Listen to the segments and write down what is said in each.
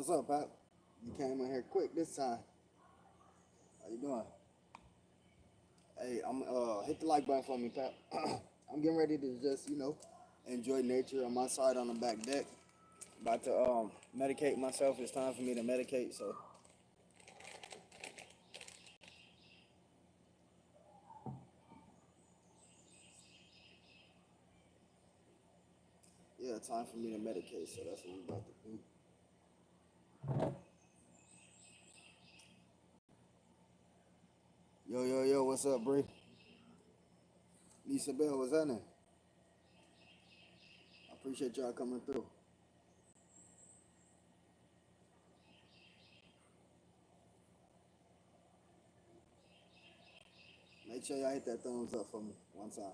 What's up, Pap? You came in here quick this time. How you doing? Hey, I'm hit the like button for me, Pap. I'm getting ready to just enjoy nature on my side on the back deck. About to medicate myself. It's time for me to medicate. So yeah, time for me to medicate. So that's what we're about to do. Yo, yo, yo, what's up, Bree? Lisa Bell, what's happening? I appreciate y'all coming through. Make sure y'all hit that thumbs up for me one time.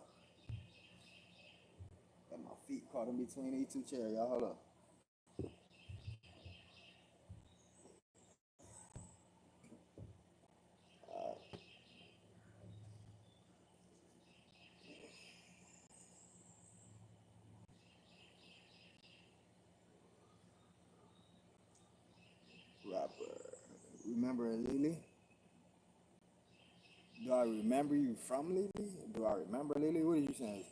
Got my feet caught in between these two chairs, y'all. Hold up. Rapper. Remember Lily? Do I remember you from Lily? Do I remember Lily? What are you saying?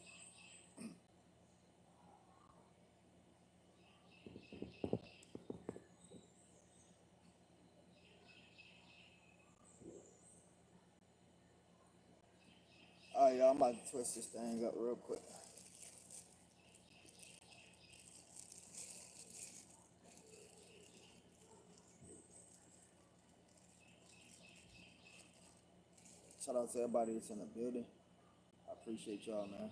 All right, y'all, I'm about to twist this thing up real quick. Shout out to everybody that's in the building. I appreciate y'all, man.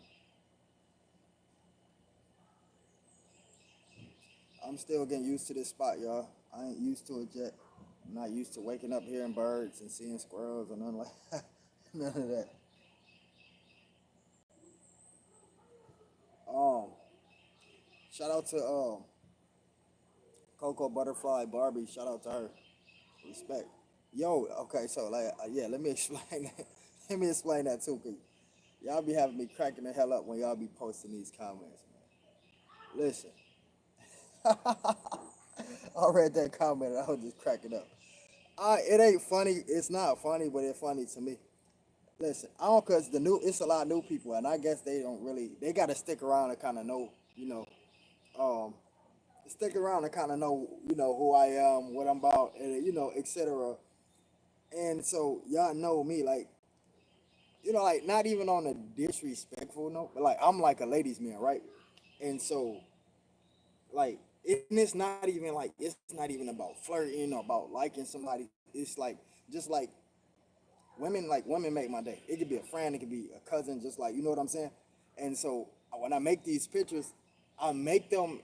I'm still getting used to this spot, y'all. I ain't used to it yet. I'm not used to waking up hearing birds and seeing squirrels and none like none of that. Um, Shout out to Coco Butterfly Barbie. Shout out to her. Respect. Yo, okay, so like, yeah, let me explain that. Let me explain that too, cause y'all be having me cracking the hell up when y'all be posting these comments, man. Listen, I read that comment and I was just cracking up. It ain't funny. It's not funny, but it's funny to me. Listen, I don't cause it's a lot of new people, and I guess they don't really. They got to stick around and kind of know, um, stick around and kind of know, who I am, what I'm about, and etc. And so y'all know me, like, like not even on a disrespectful note, but like I'm like a ladies' man, right? And so like it's not even about flirting or about liking somebody. It's like just like women make my day. It could be a friend, it could be a cousin, just like you know what I'm saying. And so when I make these pictures, I make them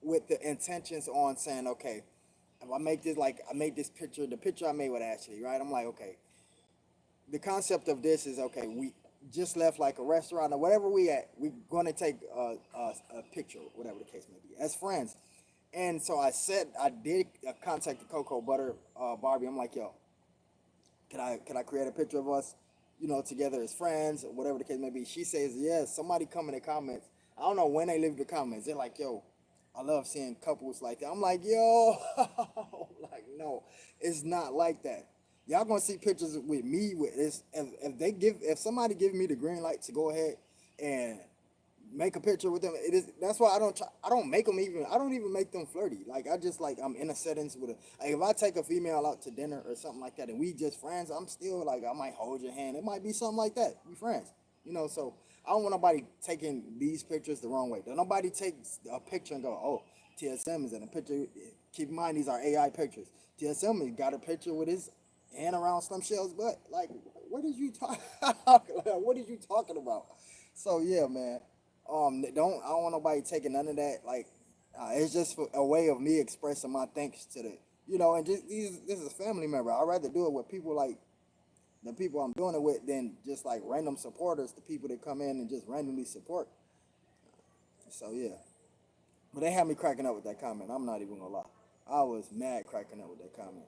with the intentions on saying, okay, if I make this like I made this picture, the picture I made with Ashley, right? I'm like, okay, the concept of this is okay. We just left like a restaurant or whatever we at. We're gonna take a picture, whatever the case may be, as friends. And so I did contact the Cocoa Butter Barbie. I'm like, yo, can I create a picture of us, together as friends or whatever the case may be? She says yes. Somebody come in the comments. I don't know when they leave the comments. They're like, yo, I love seeing couples like that. I'm like, yo, like no, it's not like that. Y'all gonna see pictures with me with this. If somebody give me the green light to go ahead and make a picture with them. It is that's why I don't make them even. I don't even make them flirty. Like I just like I'm in a settings with a. Like if I take a female out to dinner or something like that, and we just friends, I'm still like I might hold your hand. It might be something like that. We friends, So I don't want nobody taking these pictures the wrong way. Don't nobody take a picture and go, oh, TSM is in a picture. Keep in mind these are AI pictures. TSM has got a picture with his hand around Slim Shell's butt. Like, what did you talk? What are you talking about? So yeah, man. I don't want nobody taking none of that. Like, it's just a way of me expressing my thanks to and just this is a family member. I'd rather do it with people like the people I'm doing it with than just like random supporters, the people that come in and just randomly support. So yeah, but they had me cracking up with that comment. I'm not even gonna lie. I was mad cracking up with that comment.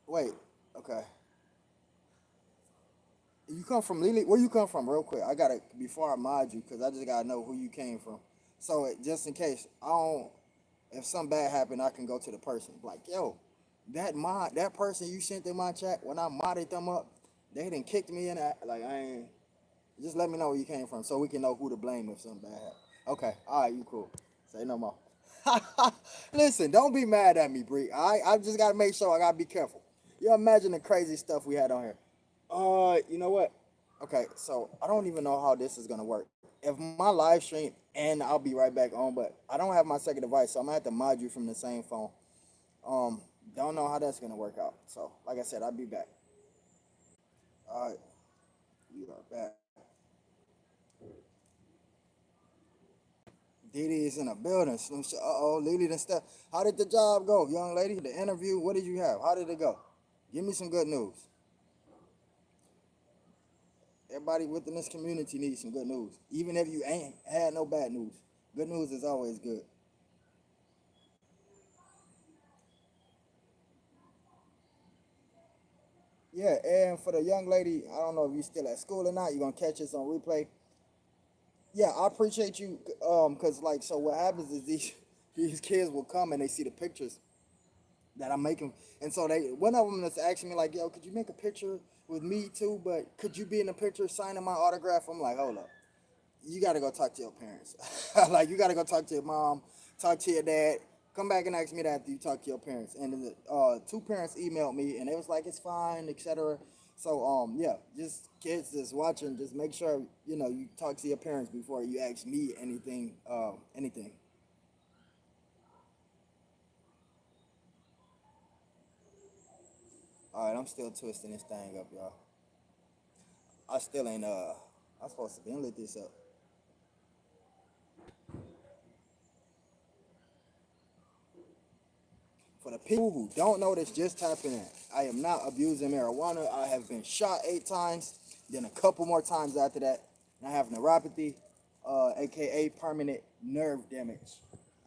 Wait, okay. You come from Lily? Where you come from, real quick? I gotta before I mod you, cause I just gotta know who you came from. So just in case I don't, if something bad happened, I can go to the person like, yo, that person you sent in my chat when I modded them up, they didn't kicked me in. Like I ain't. Just let me know where you came from, so we can know who to blame if something bad happened. Okay, all right, you cool. Say no more. Listen, don't be mad at me, Bree. I just gotta make sure I gotta be careful. You imagine the crazy stuff we had on here. You know what? Okay, so I don't even know how this is gonna work. If my live stream and I'll be right back on, but I don't have my second device, so I'm gonna have to mod you from the same phone. Um, don't know how that's gonna work out. So, like I said, I'll be back. All right, you are back. Didi is in a building. Uh-oh, Lily and stuff. How did the job go, young lady? The interview, what did you have? How did it go? Give me some good news. Everybody within this community needs some good news. Even if you ain't had no bad news. Good news is always good. Yeah, and for the young lady, I don't know if you're still at school or not. You're gonna catch this on replay. Yeah, I appreciate you. Cause like, so what happens is these these kids will come and they see the pictures that I'm making. And so they one of them is asking me like, "Yo, could you make a picture with me too? But could you be in the picture signing my autograph?" I'm like, "Hold up, you got to go talk to your parents. Like you got to go talk to your mom, talk to your dad. Come back and ask me that after you talk to your parents." And then two parents emailed me and it was like it's fine, etc. So yeah, just kids just watching, just make sure you talk to your parents before you ask me anything. Anything. All right, I'm still twisting this thing up, y'all. I still ain't I'm supposed to be lit this up. For the people who don't know this, just tapping in. I am not abusing marijuana. I have been shot 8 times, then a couple more times after that. And I have neuropathy, aka permanent nerve damage.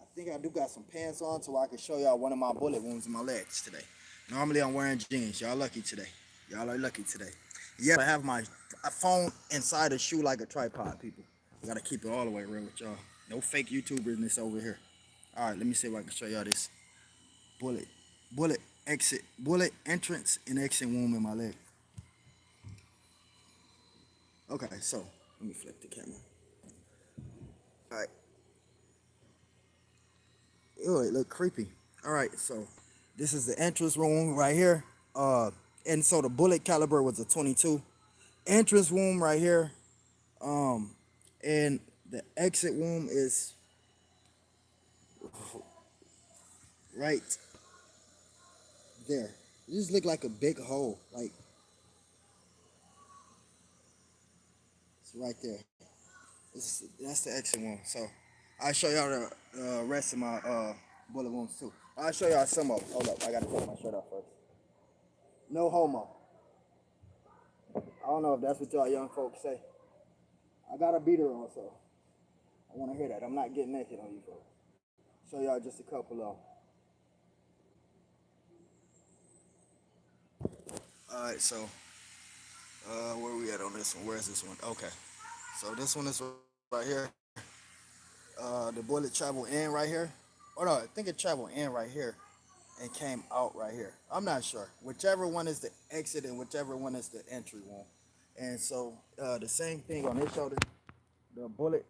I think I do got some pants on so I can show y'all one of my bullet wounds in my legs today. Normally I'm wearing jeans. Y'all lucky today. Y'all are lucky today. Yeah, I have my phone inside a shoe like a tripod, people. I gotta keep it all the way real with y'all. No fake YouTuberness over here. All right, let me see if I can show y'all this bullet, bullet entrance and exit wound in my leg. Okay, so let me flip the camera. All right, ew, it look creepy. All right, so this is the entrance wound right here. And so the bullet caliber was a 22. Entrance wound right here. Um, and the exit wound is right there. It just look like a big hole. Like it's right there. That's the exit wound. So I'll show y'all the rest of my bullet wounds too. I'll show y'all some of them. Hold up, I gotta take my shirt off first. No homo. I don't know if that's what y'all young folks say. I got a beater on, so I want to hear that. I'm not getting naked on you folks. Show y'all just a couple of. All right, so where we at on this one? Where's this one? Okay, so this one is right here. The bullet traveled in right here. Oh no, I think it traveled in right here and came out right here. I'm not sure. Whichever one is the exit and whichever one is the entry one. And so the same thing on his shoulder. The bullet,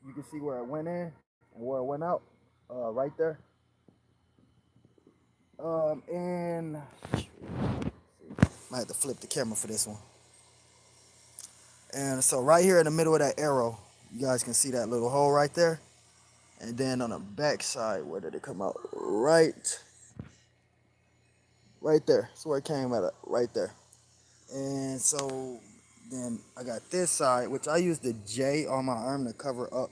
you can see where it went in and where it went out, right there. And I had to flip the camera for this one. And so right here in the middle of that arrow, you guys can see that little hole right there. And then on the back side, where did it come out? Right there. That's where it came out, right there. And so then I got this side, which I used the J on my arm to cover up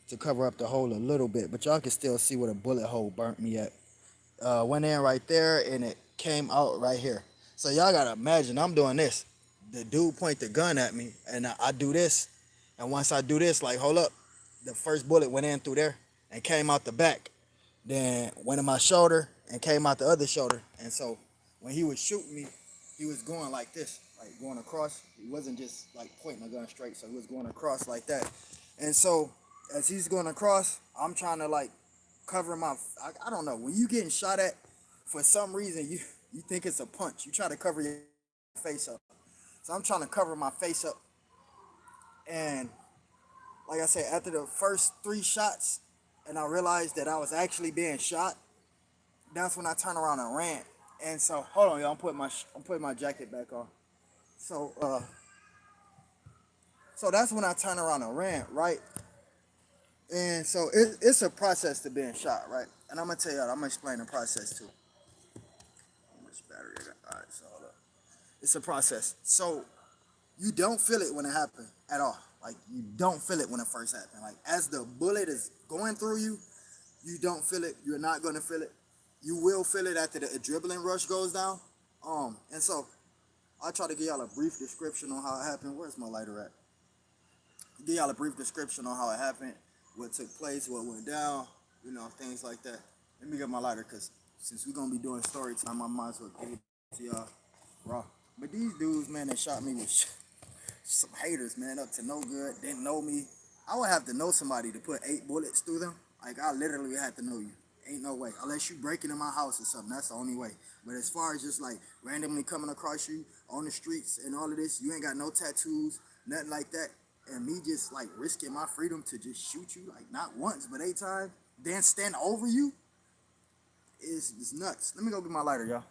the hole a little bit, but y'all can still see where the bullet hole burnt me at. Went in right there and it came out right here. So y'all gotta imagine I'm doing this. The dude point the gun at me and I do this. And once I do this, like hold up, the first bullet went in through there and came out the back. Then went in my shoulder and came out the other shoulder. And so when he was shooting me, he was going like this, like going across. He wasn't just like pointing a gun straight, so he was going across like that. And so as he's going across, I'm trying to like cover my. I don't know. When you getting shot at, for some reason you think it's a punch. You try to cover your face up. So I'm trying to cover my face up, and like I said, after the first three shots, and I realized that I was actually being shot. That's when I turned around and ran. And so hold on, y'all. I'm putting my jacket back on. So so that's when I turned around and ran, right? And so it's a process to being shot, right? And I'm gonna tell y'all, I'm gonna explain the process too. How much battery I got? All right, so hold up. It's a process. So you don't feel it when it happens at all. Like you don't feel it when it first happened. Like as the bullet is going through you, you don't feel it. You're not gonna feel it. You will feel it after the adrenaline rush goes down. And so I'll try to give y'all a brief description on how it happened. Where's my lighter at? Give y'all a brief description on how it happened, what took place, what went down, things like that. Let me get my lighter, because since we're going to be doing story time, I might as well give it to y'all raw. But these dudes, man, that shot me was some haters, man, up to no good, didn't know me. I would have to know somebody to put 8 bullets through them. Like, I literally had to know you. Ain't no way. Unless you break into my house or something, that's the only way. But as far as just like randomly coming across you on the streets and all of this, you ain't got no tattoos, nothing like that. And me just like risking my freedom to just shoot you, like not once, but 8 times, then stand over you is nuts. Let me go get my lighter, y'all.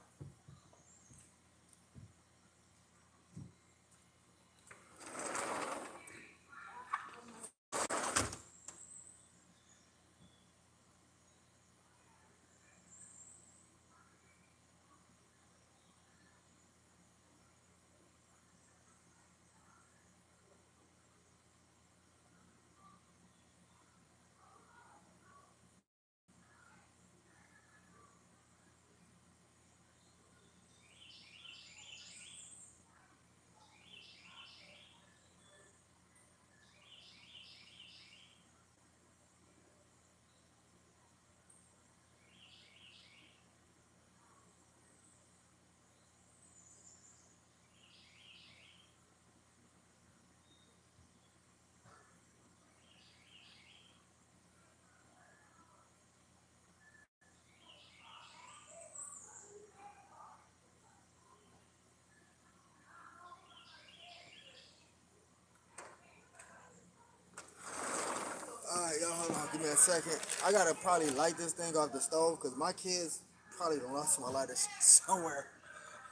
Alright, y'all, hold on, give me a second. I gotta probably light this thing off the stove because my kids probably done lost my lighter somewhere.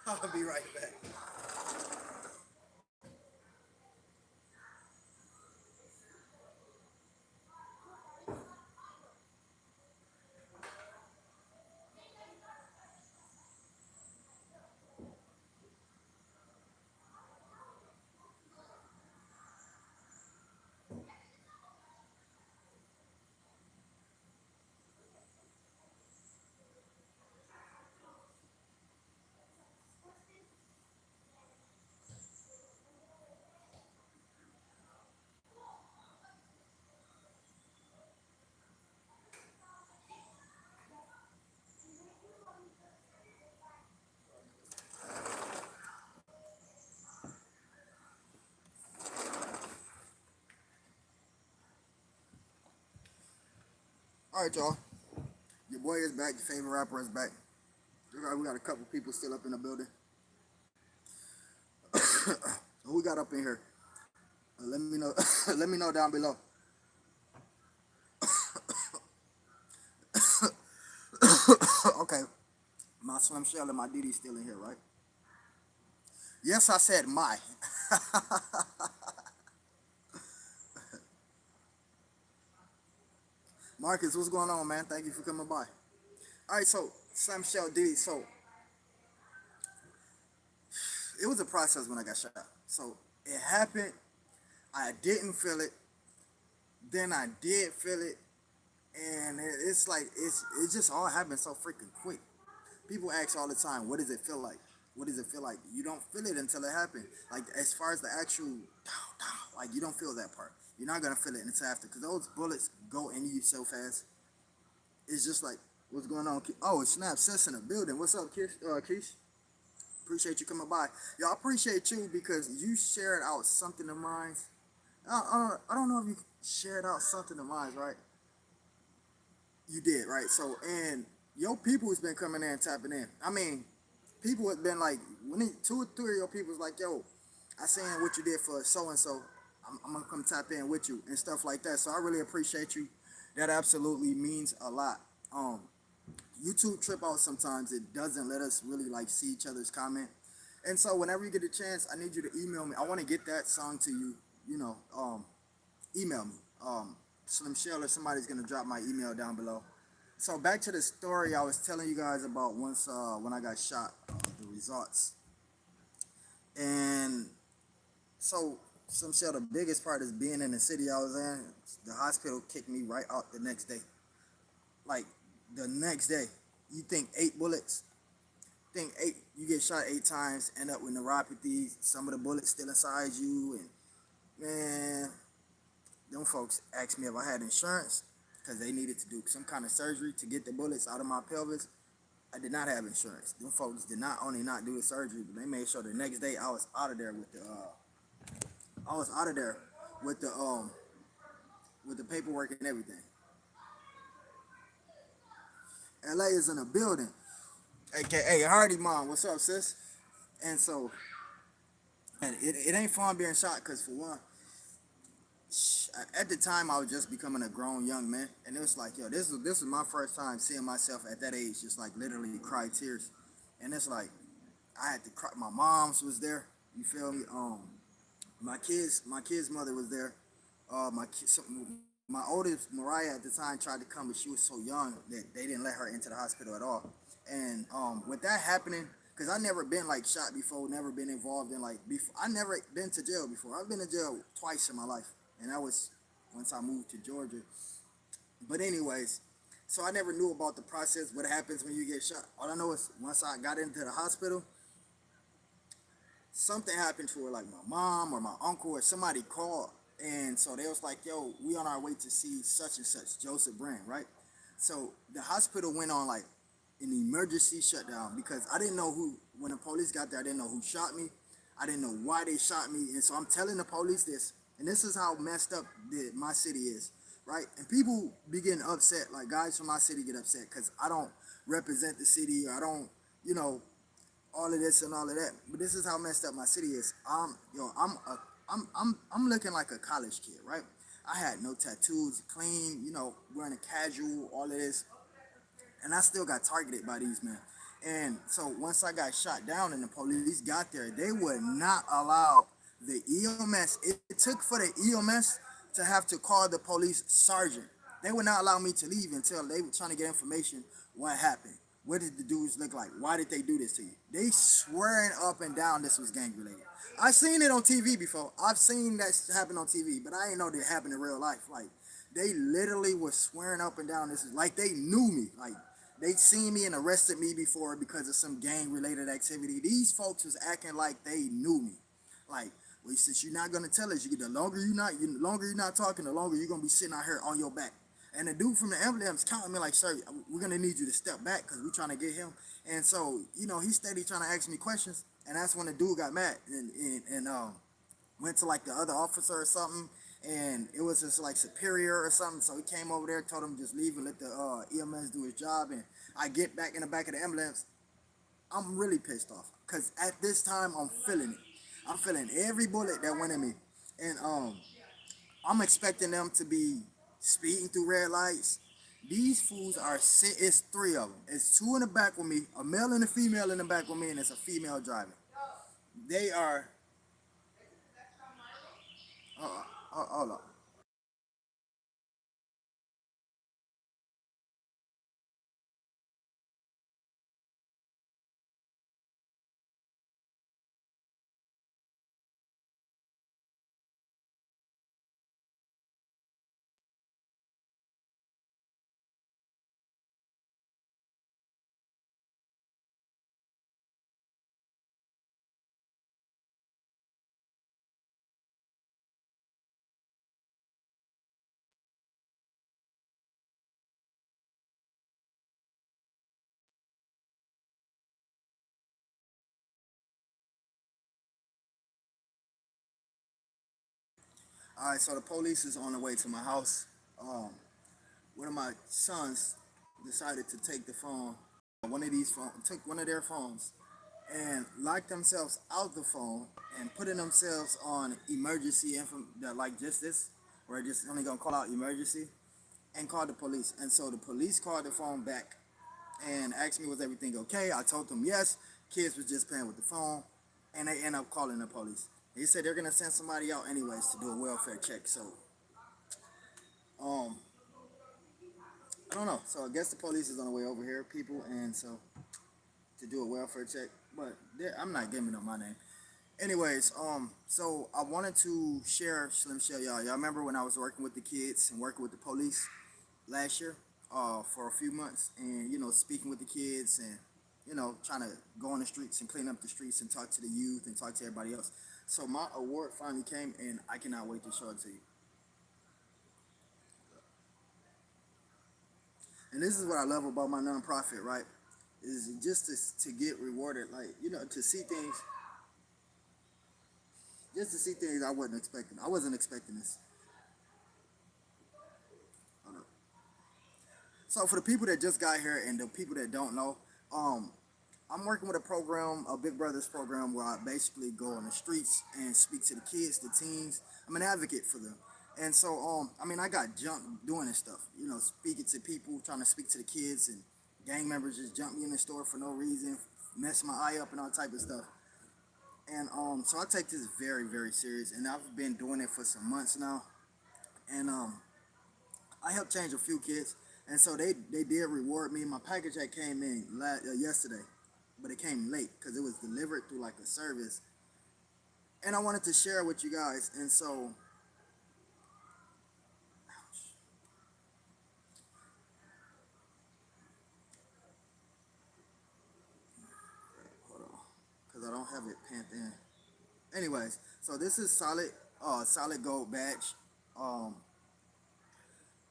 I'll be right back. Alright, y'all. Your boy is back. Your favorite rapper is back. We got a couple people still up in the building. Who we got up in here? Let me know. Let me know down below. Okay, my Slim Shell and my Diddy still in here, right? Yes, I said my. Marcus, what's going on, man? Thank you for coming by. All right, so Slim Shell Diddy. So it was a process when I got shot. So it happened. I didn't feel it. Then I did feel it, and it's like it just all happened so freaking quick. People ask all the time, what does it feel like? What does it feel like? You don't feel it until it happens. Like as far as the actual, like you don't feel that part. You're not gonna feel it until after, because those bullets go in you so fast. It's just like, what's going on? Oh, it's Snap Sis in the building. What's up, Kish? Keish? Appreciate you coming by. Yo, I appreciate you because you shared out something of mine. I don't know if you shared out something of mine, right? You did, right? So, and your people has been coming in and tapping in. I mean, people have been like, two or three of your people was like, yo, I seen what you did for so and so. I'm gonna come tap in with you and stuff like that. So I really appreciate you. That absolutely means a lot. Um, YouTube trip out sometimes. It doesn't let us really like see each other's comment. And so whenever you get a chance, I need you to email me. I want to get that song to you. You know, email me. Slim Shell or somebody's gonna drop my email down below. So back to the story I was telling you guys about once when I got shot, the results. And so Slim Shell, the biggest part is being in the city I was in. The hospital kicked me right out the next day. Like the next day, you think 8 bullets? Think eight? You get shot 8 times, end up with neuropathy. Some of the bullets still inside you, and man, them folks asked me if I had insurance because they needed to do some kind of surgery to get the bullets out of my pelvis. I did not have insurance. Them folks did not only not do the surgery, but they made sure the next day I was out of there with the I was out of there with the paperwork and everything. LA is in a building. AKA Hardy Mom, what's up, sis? And so, and it ain't fun being shot because for one, at the time I was just becoming a grown young man, and it was like, yo, this was my first time seeing myself at that age, just like literally cry tears, and it's like I had to cry. My mom's was there, you feel me? My kid's mother was there. My oldest Mariah at the time tried to come, but she was so young that they didn't let her into the hospital at all. And with that happening, because I never been like shot before, never been involved in like before. I never been to jail before. I've been to jail twice in my life, and that was once I moved to Georgia. But anyways, so I never knew about the process, what happens when you get shot. All I know is once I got into the hospital, something happened to her, like my mom or my uncle or somebody called, and so they was like, yo, we on our way to see such and such, Joseph Brand, right? So the hospital went on like an emergency shutdown because I didn't know who, when the police got there, I didn't know who shot me. I didn't know why they shot me. And so I'm telling the police this, and this is how messed up my city is, right? And people be getting upset, like guys from my city get upset because I don't represent the city, or I don't, you know, all of this and all of that. But this is how messed up my city is. I'm looking like a college kid, right? I had no tattoos, clean, you know, wearing a casual, all of this, and I still got targeted by these men. And so once I got shot down and the police got there, they would not allow the EMS. It took for the EMS to have to call the police sergeant. They would not allow me to leave until they were trying to get information what happened. What did the dudes look like? Why did they do this to you? They swearing up and down this was gang related. I've seen it on TV before. I've seen that happen on TV, but I didn't know that it happened in real life. Like they literally was swearing up and down this is like they knew me. Like they'd seen me and arrested me before because of some gang related activity. These folks was acting like they knew me. Like, well, since you're not gonna tell us, the longer you're not talking, the longer you're gonna be sitting out here on your back. And the dude from the ambulance counting me like, sir, we're gonna need you to step back because we're trying to get him. And so, you know, he's steady trying to ask me questions. And that's when the dude got mad and went to like the other officer or something. And it was just like superior or something. So he came over there, told him just leave and let the EMS do his job. And I get back in the back of the ambulance. I'm really pissed off because at this time I'm feeling it. I'm feeling every bullet that went in me. And I'm expecting them to be speeding through red lights. These fools are it's 3 of them. It's 2 in the back with me, a male and a female in the back with me, and it's a female driving. They are. Hold on. All right, so the police is on the way to my house. Um, One of my sons decided to take the phone, one of these phones, took one of their phones, and locked themselves out the phone and putting themselves on emergency info, like just this, where just only gonna call out emergency, and called the police. And so the police called the phone back and asked me was everything okay. I told them yes. Kids was just playing with the phone, and they end up calling the police. They said they're gonna send somebody out anyways to do a welfare check. So um, I don't know. So I guess the police is on the way over here, people, and so to do a welfare check. But I'm not giving up my name. Anyways, so I wanted to share Slim Shell, y'all. Y'all remember when I was working with the kids and working with the police last year, for a few months, and speaking with the kids and trying to go on the streets and clean up the streets and talk to the youth and talk to everybody else. So my award finally came, and I cannot wait to show it to you. And this is what I love about my nonprofit, right? Is just to get rewarded, like to see things, just to see things I wasn't expecting. I wasn't expecting this. So for the people that just got here and the people that don't know, um, I'm working with a program, a Big Brothers program, where I basically go on the streets and speak to the kids, the teens. I'm an advocate for them. And so, I mean, I got jumped doing this stuff, speaking to people, trying to speak to the kids, and gang members just jump me in the store for no reason, mess my eye up and all type of stuff. And so I take this very, very serious, and I've been doing it for some months now. And I helped change a few kids, and so they did reward me. My package that came in yesterday, but it came late because it was delivered through like a service, and I wanted to share it with you guys. And so, hold on, because I don't have it pinned in. Anyways, so this is solid gold badge, um,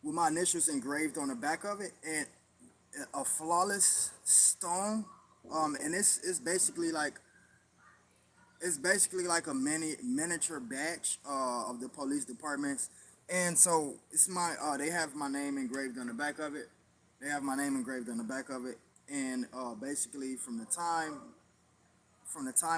with my initials engraved on the back of it, and a flawless stone. And it's basically like a miniature badge of the police departments. And so it's my they have my name engraved on the back of it. They have my name engraved on the back of it. And basically from the time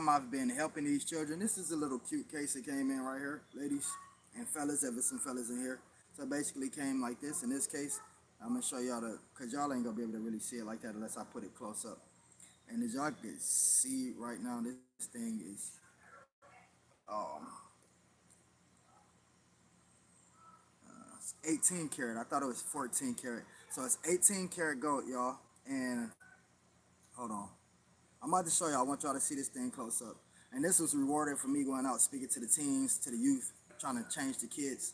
I've been helping these children, this is a little cute case that came in right here, ladies and fellas. There's some fellas in here. So it basically came like this. In this case, I'm gonna show y'all cause y'all ain't gonna be able to really see it like that unless I put it close up. And as y'all can see right now, this thing is um 18 karat. I thought it was 14 karat. So it's 18 karat gold, y'all. And hold on, I'm about to show y'all. I want y'all to see this thing close up. And this was rewarded for me going out speaking to the teens, to the youth, trying to change the kids.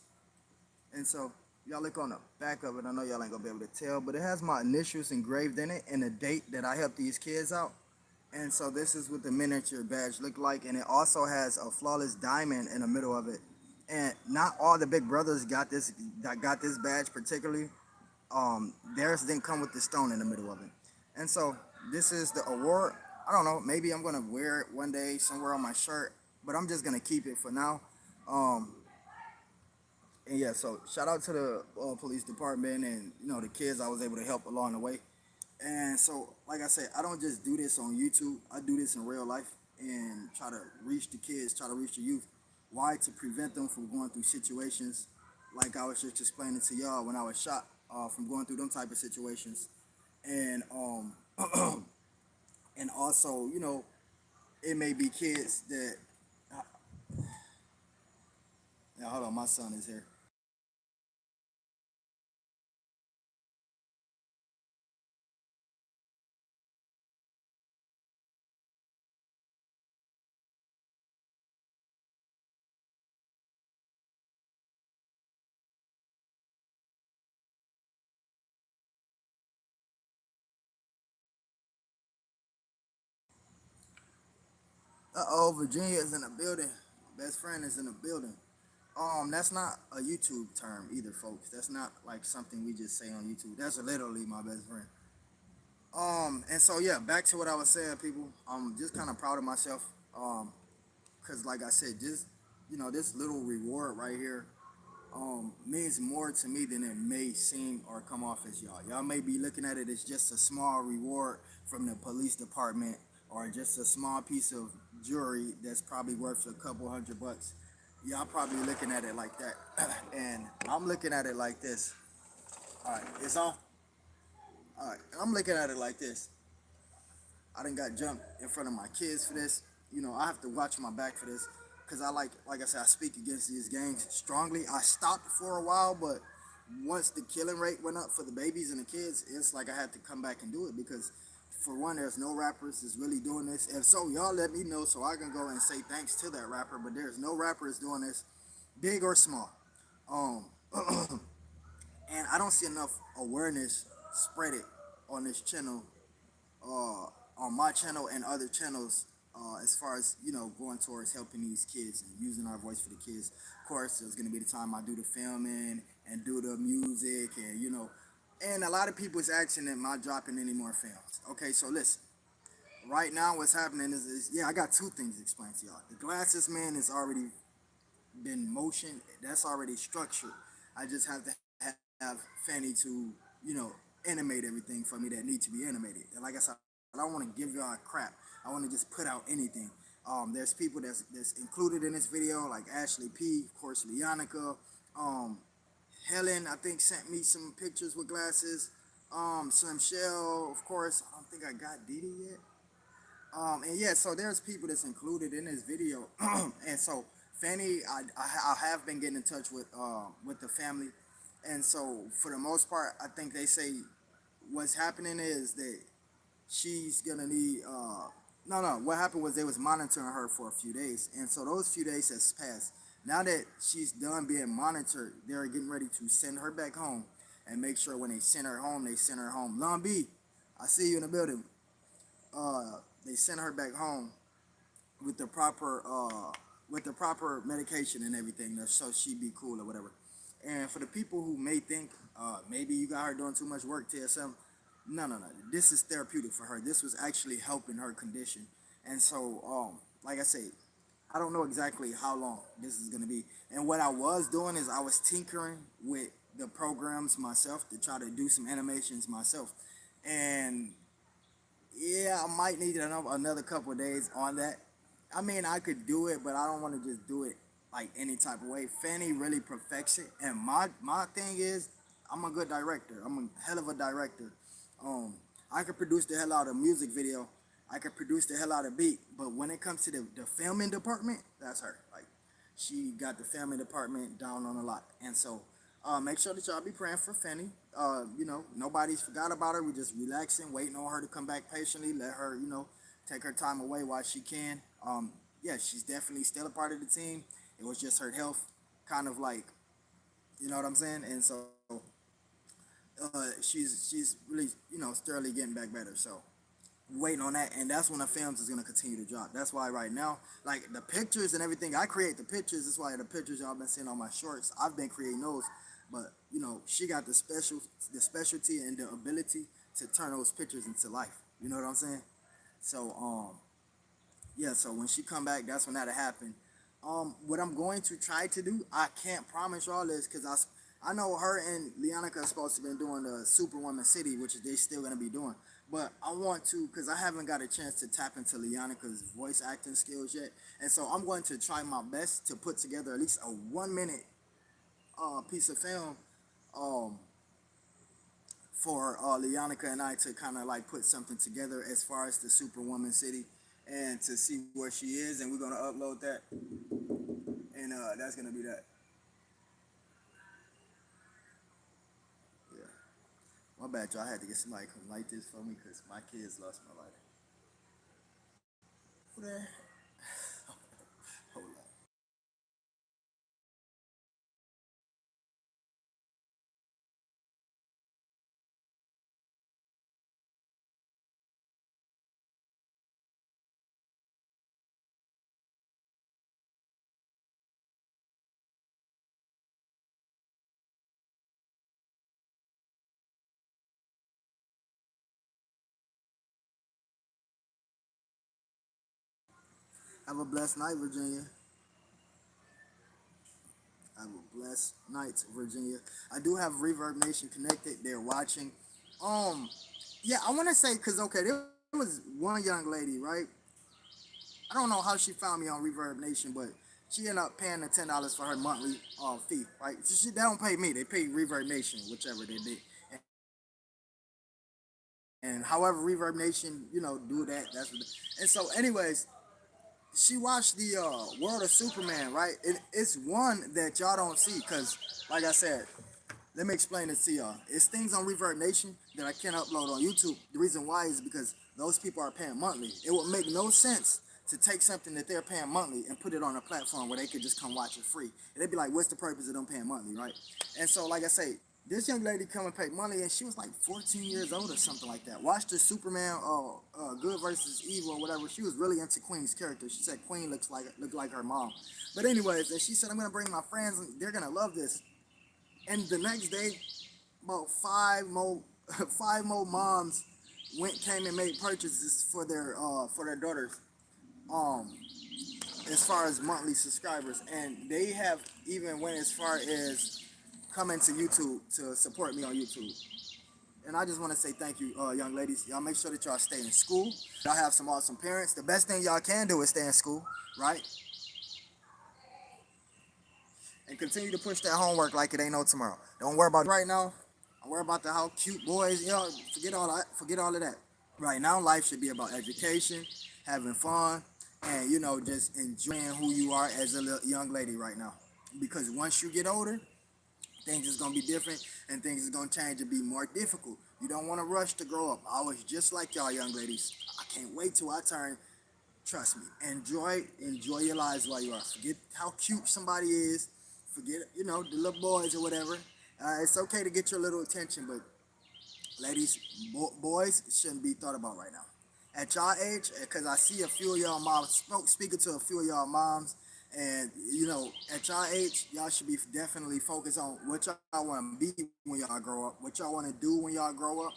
And so y'all look on the back of it. I know y'all ain't gonna be able to tell, but it has my initials engraved in it and the date that I helped these kids out. And so this is what the miniature badge looked like, and it also has a flawless diamond in the middle of it. And not all the big brothers got this badge particularly. Theirs didn't come with the stone in the middle of it. And so this is the award. I don't know, maybe I'm gonna wear it one day somewhere on my shirt, but I'm just gonna keep it for now. Um, and yeah, so shout out to the police department and the kids I was able to help along the way. And so, like I said, I don't just do this on YouTube. I do this in real life and try to reach the kids, try to reach the youth. Why? To prevent them from going through situations like I was just explaining to y'all when I was shot, from going through them type of situations. And and also, it may be kids that. Now, hold on, my son is here. Oh, Virginia is in the building. Best friend is in the building. That's not a YouTube term either, folks. That's not like something we just say on YouTube. That's literally my best friend. And so yeah, back to what I was saying, people. I'm just kind of proud of myself. Cause like I said, just this little reward right here. means more to me than it may seem or come off as y'all. Y'all may be looking at it as just a small reward from the police department or just a small piece of jewelry that's probably worth a couple $100. Y'all probably looking at it like that. And I'm looking at it like this. All right, it's on. All right, I'm looking at it like this. I done got jumped in front of my kids for this. You know, I have to watch my back for this because like I said, I speak against these gangs strongly. I stopped for a while, but once the killing rate went up for the babies and the kids, it's like I had to come back and do it because, for one, there's no rappers that's really doing this. And so y'all let me know so I can go and say thanks to that rapper. But there's no rappers doing this, big or small. Um, and I don't see enough awareness spread it on this channel, uh, on my channel and other channels, as far as going towards helping these kids and using our voice for the kids. Of course, there's gonna be the time I do the filming and do the music, and and a lot of people is asking, am I dropping any more films? Okay, so listen. Right now, what's happening is yeah, I got two things to explain to y'all. The glasses man is already been motion. That's already structured. I just have to have Fanny to animate everything for me that need to be animated. And like I said, I don't want to give y'all crap. I want to just put out anything. There's people that's included in this video, like Ashley P, of course, Leonica, um, Helen. I think sent me some pictures with glasses. Slim Shell, of course. I don't think I got Didi yet. And yeah, so there's people that's included in this video, and so Fanny, I have been getting in touch with the family, and so for the most part, I think they say what's happening is that she's gonna need. No. What happened was they was monitoring her for a few days, and so those few days has passed. Now that she's done being monitored, they're getting ready to send her back home, and make sure when they send her home, they send her home. Long B, I see you in the building. They sent her back home with the proper medication and everything, so she be cool or whatever. And for the people who may think maybe you got her doing too much work, TSM, no. This is therapeutic for her. This was actually helping her condition. And so, like I say, I don't know exactly how long this is gonna be. And what I was doing is I was tinkering with the programs myself to try to do some animations myself. And yeah, I might need another couple of days on that. I mean, I could do it, but I don't want to just do it like any type of way. Fanny really perfects it, and my thing is, I'm a good director. I'm a hell of a director. Um, I could produce the hell out of a music video. I could produce the hell out of beat, but when it comes to the filming department, that's her. Like, she got the family department down on a lot. And so make sure that y'all be praying for Fanny. Nobody's forgot about her. We just relaxing, waiting on her to come back patiently. Let her, take her time away while she can. Yeah, she's definitely still a part of the team. It was just her health, kind of like, you know what I'm saying? And so she's really, steadily getting back better. So waiting on that, and that's when the films is gonna continue to drop. That's why right now, like the pictures and everything, I create the pictures. That's why the pictures y'all been seeing on my shorts, I've been creating those. But she got the specialty and the ability to turn those pictures into life. You know what I'm saying? So yeah. So when she come back, that's when that'll happen. What I'm going to try to do, I can't promise y'all this because I know her and Leonica are supposed to be doing the Superwoman City, which they still gonna be doing. But I want to, because I haven't got a chance to tap into Leonica's voice acting skills yet, and so I'm going to try my best to put together at least a 1 minute piece of film, um, for Leonica and I to kind of like put something together as far as the Superwoman City, and to see where she is, and we're gonna upload that, and that's gonna be that. Yeah. My bad, y'all. I had to get somebody to come light this for me because my kids lost my lighter. Who there? Hold on. Have a blessed night, Virginia. Have a blessed night, Virginia. I do have Reverb Nation connected. They're watching. Um, yeah, I want to say because okay, there was one young lady, right? I don't know how she found me on Reverb Nation, but she ended up paying the $10 for her monthly fee, right? They don't pay me; they pay Reverb Nation, whichever they did. And however Reverb Nation, do that. That's what. And so, anyways, she watched the World of Superman, right? It's one that y'all don't see because, like I said, let me explain it to y'all. It's things on Reverb Nation that I can't upload on YouTube. The reason why is because those people are paying monthly. It would make no sense to take something that they're paying monthly and put it on a platform where they could just come watch it free. And they'd be like, what's the purpose of them paying monthly, right? And so, like I say, this young lady come and pay money, and she was like 14 years old or something like that. Watched the Superman, Good versus Evil or whatever. She was really into Queen's character. She said Queen looked like her mom. But anyways, and she said, I'm gonna bring my friends, and they're gonna love this. And the next day, about five more five more moms came and made purchases for their daughters. Um, as far as monthly subscribers, and they have even went as far as coming to YouTube to support me on YouTube. And I just want to say thank you, young ladies. Y'all make sure that y'all stay in school. Y'all have some awesome parents. The best thing y'all can do is stay in school, right? And continue to push that homework like it ain't no tomorrow. Don't worry about it right now. Don't worry about how cute boys. Forget all that. Forget all of that. Right now, life should be about education, having fun, and just enjoying who you are as a young lady right now. Because once you get older, things is gonna be different, and things is gonna change and be more difficult. You don't want to rush to grow up. I was just like y'all, young ladies. I can't wait till I turn. Trust me. Enjoy your lives while you are. Forget how cute somebody is. Forget the little boys or whatever. It's okay to get your little attention, but ladies, boys shouldn't be thought about right now. At y'all age, because I see a few of y'all moms, speaking to a few of y'all moms, and at y'all age, y'all should be definitely focused on what y'all want to be when y'all grow up, what y'all want to do when y'all grow up.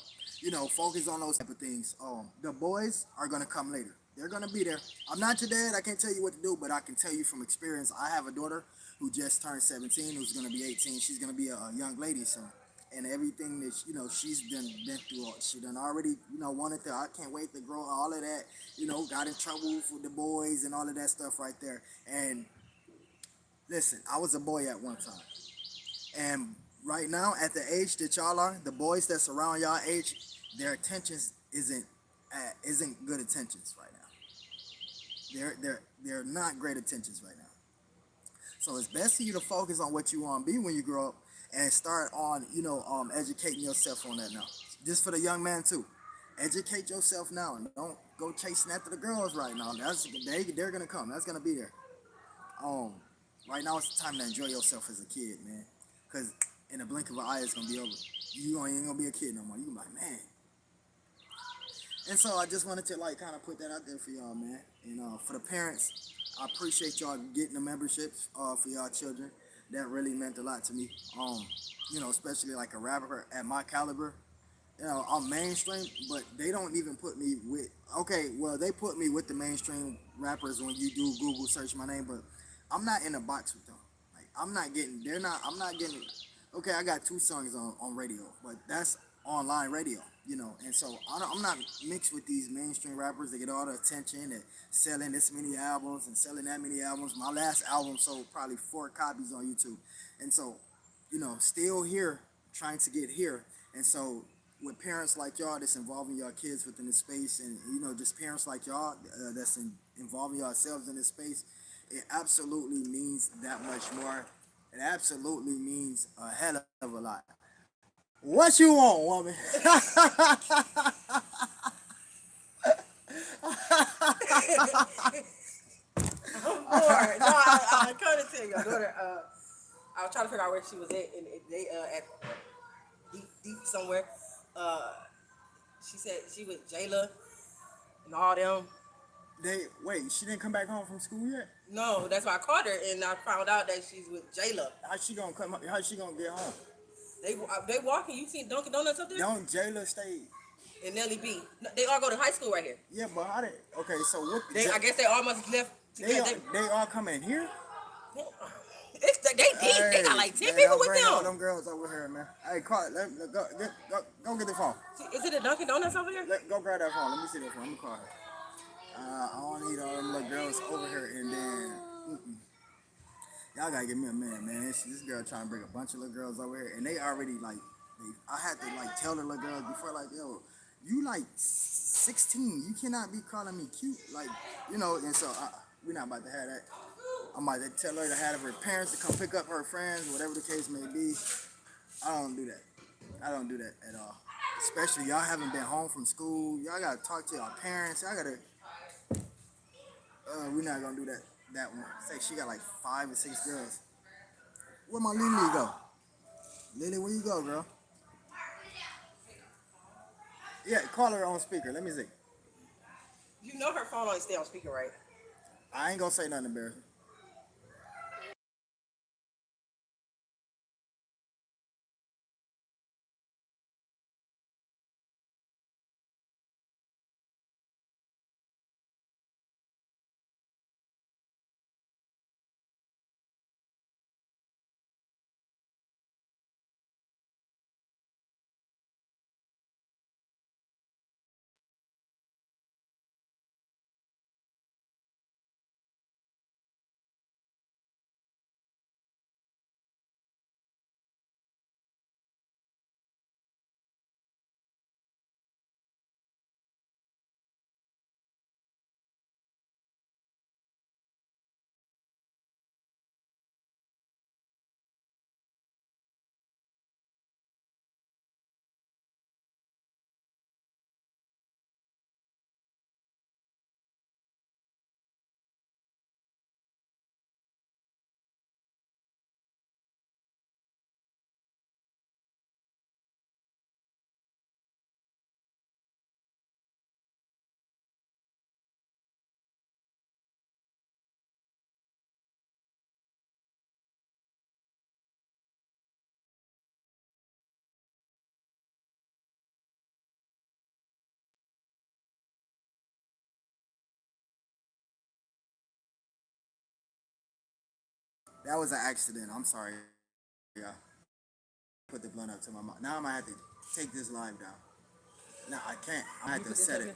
Focus on those type of things. The boys are gonna come later. They're gonna be there. I'm not your dad. I can't tell you what to do, but I can tell you from experience. I have a daughter who just turned 17, who's gonna be 18. She's gonna be a young lady soon, and everything that she's been through. She done already wanted to. I can't wait to grow all of that. Got in trouble for the boys and all of that stuff right there. And listen, I was a boy at one time, and right now at the age that y'all are, the boys that's around y'all age, their attentions isn't good attentions right now. They're not great attentions right now. So it's best for you to focus on what you want to be when you grow up and start on, educating yourself on that now. Just for the young man too. Educate yourself now and don't go chasing after the girls right now. They're gonna come. That's gonna be there. Um, right now it's the time to enjoy yourself as a kid, man. Cause in a blink of an eye it's gonna be over. You ain't gonna be a kid no more. You like, man. And so I just wanted to kind of put that out there for y'all, man. And for the parents, I appreciate y'all getting the memberships for y'all children. That really meant a lot to me. Especially like a rapper at my caliber. I'm mainstream, but they don't even put me with. Okay, well they put me with the mainstream rappers when you do Google search my name, but I'm not in a box with them. Like I'm not getting. They're not. I'm not getting. Okay, I got 2 songs on radio, but that's online radio, and so I'm not mixed with these mainstream rappers that get all the attention and selling this many albums and selling that many albums. My last album sold probably 4 copies on YouTube, and so, still here trying to get here, and so with parents like y'all that's involving your kids within the space, and just parents like y'all that's involving yourselves in this space, it absolutely means that much more. It absolutely means a hell of a lot. What you want, woman? I'm bored. No, I couldn't tell your daughter. I was trying to figure out where she was at, and they at deep somewhere. Uh, she said she with Jayla and all them. Wait. She didn't come back home from school yet. No, that's why I called her, and I found out that she's with Jayla. How's she gonna come? How's she gonna get home? They walking. You seen Dunkin' Donuts up there? Don't Jayla stay? And Nelly B. No, they all go to high school right here. Yeah, but how did? Okay, so what? I guess they all must have left They together. all come in here. It's They deep. They got Hey, like 10 man, people don't with bring all them. them girls over here, man. Hey, call. Go get the phone. Is it a Dunkin' Donuts over here? Go grab that phone. Let me see that phone. Let me call her. I don't need all them little girls over here, and then y'all gotta give me a minute, man. This girl trying to bring a bunch of little girls over here, and they already like. I had to like tell the little girls before, like, yo, you like 16. You cannot be calling me cute, like, And so we're not about to have that. I'm about to tell her to have her parents to come pick up her friends, whatever the case may be. I don't do that. I don't do that at all. Especially y'all haven't been home from school. Y'all gotta talk to y'all parents. Y'all gotta. We're not gonna do that. That one. Say she got like 5 or 6 girls. Where my Lily go? Lily, where you go, girl? Yeah, call her on speaker. Let me see. You know her phone only stay on speaker, right? I ain't gonna say nothing embarrassing. That was an accident. I'm sorry. Yeah. Put the blunt up to my mouth. Now I'm gonna have to take this live down. No, I can't. I'm gonna have to set it.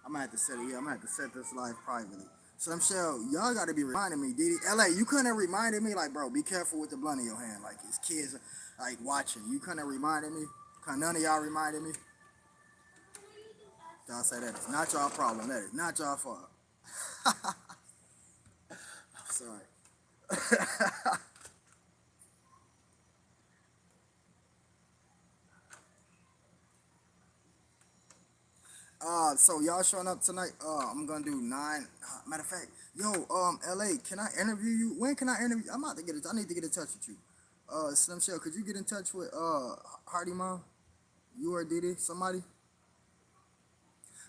I'm gonna have to set it. Yeah, I'm gonna have to set this live privately. So I'm sure y'all gotta be reminding me, Didi. LA, you couldn't have reminded me, like, bro, be careful with the blunt in your hand. Like, his kids, like, watching. You couldn't have reminded me. None of y'all reminded me. Y'all say that is not y'all problem. That is not y'all fault. I'm sorry. So y'all showing up tonight? I'm gonna do 9. Matter of fact, yo, LA, can I interview you? When can I interview? I'm about to get it. I need to get in touch with you. Slim Shell, could you get in touch with Hardy Mom? You or Didi? Somebody?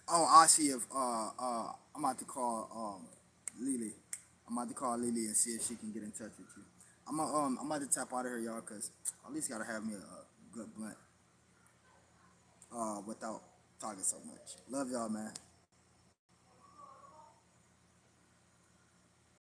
Oh, I see if I'm about to call Lily. I'm about to call Lily and see if she can get in touch with you. I'm about to tap out of here, y'all, cause at least gotta have me a good blunt without talking so much. Love y'all, man.